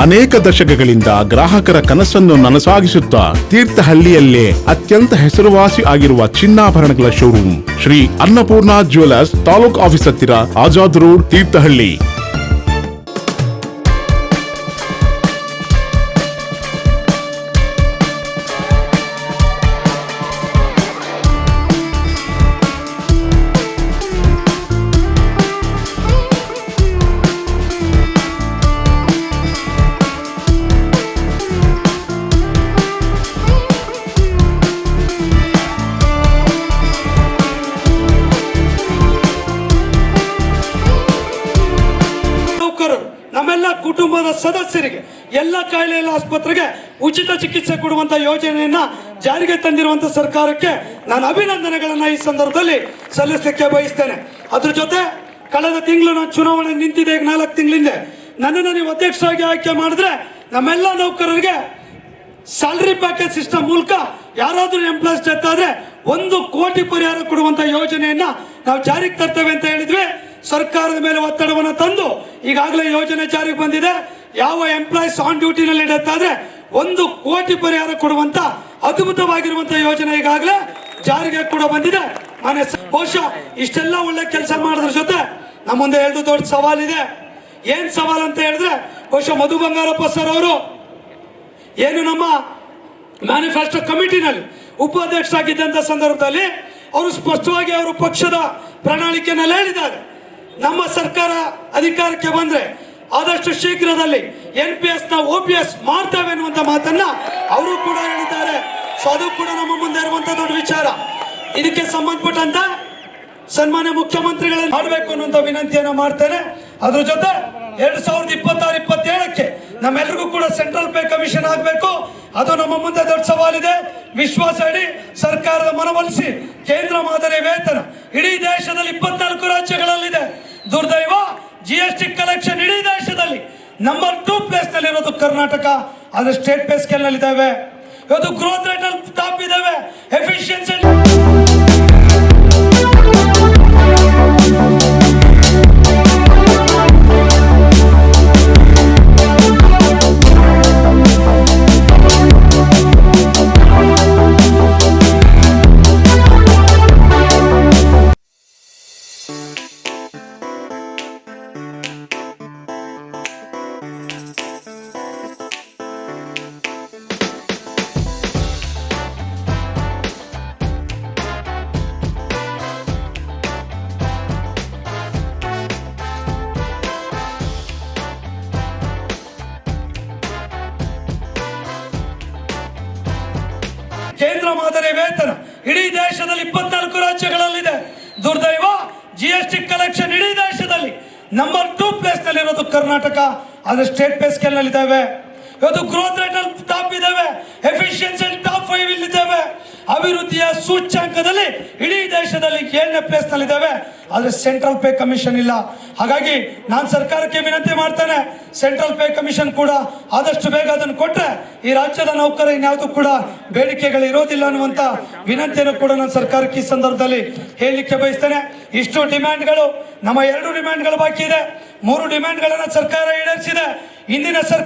ಅನೇಕ ದಶಕಗಳಿಂದ ಗ್ರಾಹಕರ ಕನಸನ್ನು ನನಸಾಗಿಸುತ್ತಾ ತೀರ್ಥಹಳ್ಳಿಯಲ್ಲೇ ಅತ್ಯಂತ ಹೆಸರುವಾಸಿ ಆಗಿರುವ ಚಿನ್ನಾಭರಣಗಳ showroom Shri Annapurna jewellers, taluk office ಹತ್ತಿರ, ಆಜಾದ್ ರೋಡ್, ತೀರ್ಥಹಳ್ಳಿ. ನಮ್ಮೆಲ್ಲ ಕುಟುಂಬದ ಸದಸ್ಯರಿಗೆ ಎಲ್ಲ ಕಾಯಿಲೆಗಳ ಆಸ್ಪತ್ರೆಗೆ ಉಚಿತ ಚಿಕಿತ್ಸೆ ಕೊಡುವಂತ ಯೋಜನೆಯನ್ನ ಜಾರಿಗೆ ತಂದಿರುವಂತ ಸರ್ಕಾರಕ್ಕೆ ನಾನು ಅಭಿನಂದನೆಗಳನ್ನ ಈ ಸಂದರ್ಭದಲ್ಲಿ ಸಲ್ಲಿಸಲಿಕ್ಕೆ ಬಯಸ್ತೇನೆ. ಅದ್ರ ಜೊತೆ ಕಳೆದ ತಿಂಗಳು ನಾನು ಚುನಾವಣೆ ನಿಂತಿದೆ, 4 ತಿಂಗಳಿಂದ ನನ್ನನ್ನು ನೀವು ಅಧ್ಯಕ್ಷರಾಗಿ ಆಯ್ಕೆ ಮಾಡಿದ್ರೆ ನಮ್ಮೆಲ್ಲ ನೌಕರರಿಗೆ ಸ್ಯಾಲರಿ ಪ್ಯಾಕೇಜ್ ಸಿಸ್ಟಮ್ ಮೂಲಕ ಯಾರಾದ್ರೂ ಎಂಪ್ಲಾಯ್ಸ್ ಡೆತ್ ಆದ್ರೆ 1 ಕೋಟಿ ಪರಿಹಾರ ಕೊಡುವಂತ ಯೋಜನೆಯನ್ನ ನಾವು ಜಾರಿಗೆ ತರ್ತೇವೆ ಅಂತ ಹೇಳಿದ್ವಿ. ಸರ್ಕಾರದ ಮೇಲೆ ಒತ್ತಡವನ್ನು ತಂದು ಈಗಾಗಲೇ ಯೋಜನೆ ಜಾರಿಗೆ ಬಂದಿದೆ. ಯಾವ ಎಂಪ್ಲಾಯ್ಸ್ ಆನ್ ಡ್ಯೂಟಿನಲ್ಲಿ ಡೆತ್ ಆದ್ರೆ 1 ಕೋಟಿ ಪರಿಹಾರ ಕೊಡುವಂತ ಅದ್ಭುತವಾಗಿರುವಂತಹ ಯೋಜನೆ ಈಗಾಗಲೇ ಜಾರಿಗೆ ಕೂಡ ಬಂದಿದೆ. ಬಹುಶಃ ಇಷ್ಟೆಲ್ಲ ಒಳ್ಳೆ ಕೆಲಸ ಮಾಡೋದ್ರ ಜೊತೆ ನಮ್ಮ ಮುಂದೆ 2 ದೊಡ್ಡ ಸವಾಲಿದೆ. ಏನ್ ಸವಾಲ್ ಅಂತ ಹೇಳಿದ್ರೆ, ಬಹುಶಃ ಮಧು ಬಂಗಾರಪ್ಪ ಸರ್ ಅವರು ಏನು ನಮ್ಮ ಮ್ಯಾನಿಫೆಸ್ಟೋ ಕಮಿಟಿನಲ್ಲಿ ಉಪಾಧ್ಯಕ್ಷರಾಗಿದ್ದಂತ ಸಂದರ್ಭದಲ್ಲಿ ಅವರು ಸ್ಪಷ್ಟವಾಗಿ ಅವರು ಪಕ್ಷದ ಪ್ರಣಾಳಿಕೆಯಲ್ಲಿ ಹೇಳಿದ್ದಾರೆ, ನಮ್ಮ ಸರ್ಕಾರ ಅಧಿಕಾರಕ್ಕೆ ಬಂದ್ರೆ ಆದಷ್ಟು ಶೀಘ್ರದಲ್ಲಿ NPS ನ OPS ಮಾಡ್ತೇವೆ ಅನ್ನುವಂತ ಮಾತನ್ನ ಅವರು ಕೂಡ ಹೇಳಿದ್ದಾರೆ. ಸೊ ಅದು ಕೂಡ ನಮ್ಮ ಮುಂದೆ ಇರುವಂತ ದೊಡ್ಡ ವಿಚಾರ. ಇದಕ್ಕೆ ಸಂಬಂಧಪಟ್ಟಂತ ಸನ್ಮಾನ್ಯ ಮುಖ್ಯಮಂತ್ರಿಗಳನ್ನು ಮಾಡಬೇಕು ಅನ್ನುವಂತ ವಿನಂತಿಯನ್ನ ಮಾಡ್ತೇನೆ. ಅದ್ರ ಜೊತೆ 2026-27ಕ್ಕೆ ನಮ್ಮೆಲ್ಲರಿಗೂ ಕೂಡ ಸೆಂಟ್ರಲ್ ಪೇ ಕಮಿಷನ್ ಆಗಬೇಕು. ಅದು ನಮ್ಮ ಮುಂದೆ ದೊಡ್ಡ ಸವಾಲಿದೆ. ವಿಶ್ವಾಸ ಇಡಿ ಸರ್ಕಾರದ ಮನವೊಲಿಸಿ ಕೇಂದ್ರ ಮಾದರಿ ವೇತನ ಇಡೀ ದೇಶದಲ್ಲಿ 24 ರಾಜ್ಯಗಳಲ್ಲಿದೆ. ದುರ್ದೈವ GST ಕಲೆಕ್ಷನ್ ಇಡೀ ದೇಶದಲ್ಲಿ ನಂಬರ್ 2 ಪ್ಲೇಸ್ ನಲ್ಲಿ ಇರೋದು ಕರ್ನಾಟಕ. ಅದು ಸ್ಟೇಟ್ ಪೇ ಸ್ಕೇಲ್ ನಲ್ಲಿ ಇದಾವೆ. ಇವತ್ತು ಗ್ರೋತ್ ರೇಟ್ ಅಲ್ಲಿ ಟಾಪ್ ಇದಾವೆ. ಎಫಿಷಿಯನ್ಸಿ ಕೇಂದ್ರ ಮಾದರಿ ವೇತನ ಇಡೀ ದೇಶದಲ್ಲಿ 24 ರಾಜ್ಯಗಳಲ್ಲಿದೆ. ದುರ್ದೈವ GST ಕಲೆಕ್ಷನ್ ಇಡೀ ದೇಶದಲ್ಲಿ ನಂಬರ್ 2 ಪ್ಲೇಸ್ ನಲ್ಲಿ ಇರೋದು ಕರ್ನಾಟಕ. ಅದು ಸ್ಟೇಟ್ ಪೇ ಸ್ಕೇಲ್ ನಲ್ಲಿ ಇದಾವೆ. ಇವತ್ತು ಗ್ರೋತ್ ರೇಟ್ ಅಲ್ಲಿ ಟಾಪ್ ಇದಾವೆ. ಎಫಿಷಿಯನ್ಸಿ ಟಾಪ್ 5 ಇಲ್ಲಿ ಇದಾವೆ. ಅಭಿವೃದ್ಧಿಯ ಸೂಚ್ಯಂಕದಲ್ಲಿ ಇಡೀ ದೇಶದಲ್ಲಿ 7ನೇ ಪ್ಲೇಸ್ ನಲ್ಲಿ ಇದಾವೆ. ಆದ್ರೆ ಸೆಂಟ್ರಲ್ ಪೇ ಕಮಿಷನ್ ಇಲ್ಲ. ಹಾಗಾಗಿ ನಾನು ಸರ್ಕಾರಕ್ಕೆ ವಿನಂತಿ ಮಾಡ್ತೇನೆ, ಸೆಂಟ್ರಲ್ ಪೇ ಕಮಿಷನ್ ಕೂಡ ಆದಷ್ಟು ಬೇಗ ಅದನ್ನು ಕೊಟ್ಟರೆ ಈ ರಾಜ್ಯದ ನೌಕರ ಇನ್ಯಾವುದು ಕೂಡ ಬೇಡಿಕೆಗಳು ಇರೋದಿಲ್ಲ ಅನ್ನುವಂತ ವಿನಂತಿಯನ್ನು ಕೂಡ ನಾನು ಸರ್ಕಾರಕ್ಕೆ ಈ ಸಂದರ್ಭದಲ್ಲಿ ಹೇಳಲಿಕ್ಕೆ ಬಯಸ್ತೇನೆ. ಇಷ್ಟು ಡಿಮ್ಯಾಂಡ್ಗಳು, ನಮ್ಮ 2 ಡಿಮ್ಯಾಂಡ್ಗಳು ಬಾಕಿ ಇದೆ. 3 ಡಿಮ್ಯಾಂಡ್ಗಳನ್ನ ಸರ್ಕಾರ ಈಡೇರಿಸಿದೆ. ಇಂದಿನ ಸರ್ಕಾರ